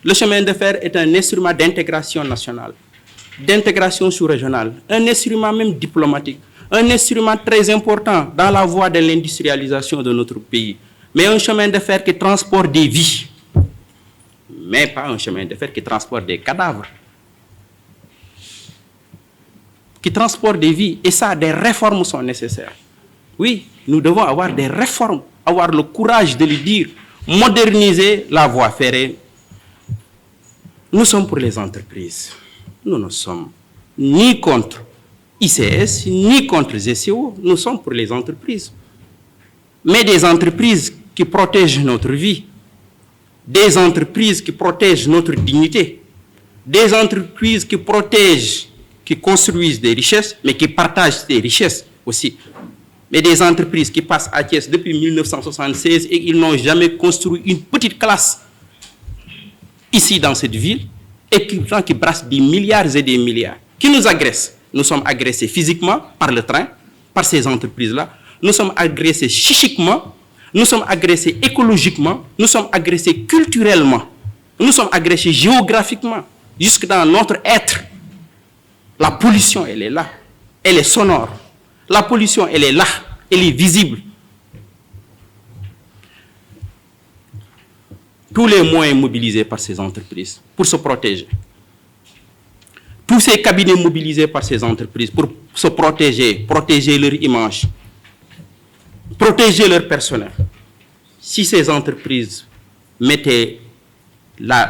Le chemin de fer est un instrument d'intégration nationale, d'intégration sous-régionale, un instrument même diplomatique, un instrument très important dans la voie de l'industrialisation de notre pays. Mais un chemin de fer qui transporte des vies, mais pas un chemin de fer qui transporte des cadavres, qui transporte des vies. Et ça, des réformes sont nécessaires. Oui, nous devons avoir des réformes, avoir le courage de le dire, moderniser la voie ferrée. Nous sommes pour les entreprises. Nous ne sommes ni contre ICS, ni contre GCO. Nous sommes pour les entreprises. Mais des entreprises qui protègent notre vie, des entreprises qui protègent notre dignité, des entreprises qui protègent, qui construisent des richesses, mais qui partagent des richesses aussi. Mais des entreprises qui passent à Thiès depuis 1976 et ils n'ont jamais construit une petite classe ici dans cette ville, et qui brassent des milliards et des milliards, qui nous agressent. Nous sommes agressés physiquement par le train, par ces entreprises-là. Nous sommes agressés psychiquement, nous sommes agressés écologiquement, nous sommes agressés culturellement, nous sommes agressés géographiquement, jusque dans notre être. La pollution, elle est là, elle est sonore. La pollution, elle est là, elle est visible. Tous les moyens mobilisés par ces entreprises pour se protéger. Tous ces cabinets mobilisés par ces entreprises pour se protéger, protéger leur image, protéger leur personnel. Si ces entreprises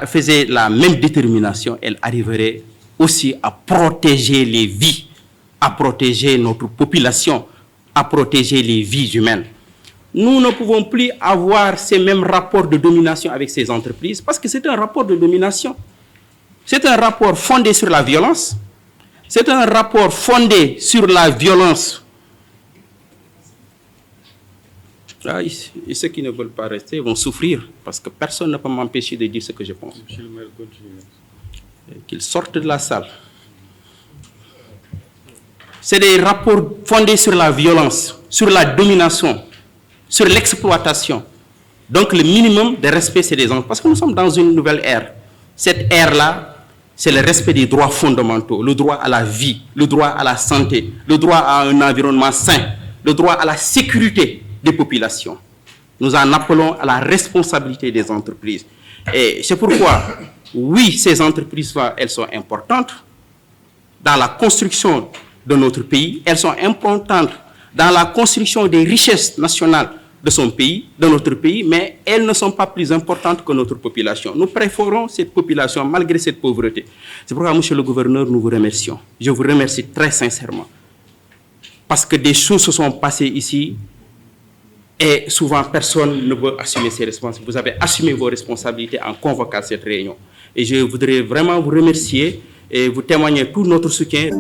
faisaient la même détermination, elles arriveraient aussi à protéger les vies, à protéger notre population, à protéger les vies humaines. Nous ne pouvons plus avoir ces mêmes rapports de domination avec ces entreprises parce que c'est un rapport de domination. C'est un rapport fondé sur la violence. C'est un rapport fondé sur la violence. Et ceux qui ne veulent pas rester vont souffrir parce que personne ne peut m'empêcher de dire ce que je pense. Qu'ils sortent de la salle. C'est des rapports fondés sur la violence, sur la domination, sur l'exploitation. Donc le minimum de respect, c'est des enfants. Parce que nous sommes dans une nouvelle ère. Cette ère-là, c'est le respect des droits fondamentaux, le droit à la vie, le droit à la santé, le droit à un environnement sain, le droit à la sécurité des populations. Nous en appelons à la responsabilité des entreprises. Et c'est pourquoi, oui, ces entreprises-là, elles sont importantes dans la construction de notre pays. Elles sont importantes dans la construction des richesses nationales de son pays, de notre pays, mais elles ne sont pas plus importantes que notre population. Nous préférons cette population malgré cette pauvreté. C'est pourquoi, monsieur le gouverneur, nous vous remercions. Je vous remercie très sincèrement. Parce que des choses se sont passées ici et souvent personne ne veut assumer ses responsabilités. Vous avez assumé vos responsabilités en convoquant cette réunion. Et je voudrais vraiment vous remercier et vous témoigner tout notre soutien.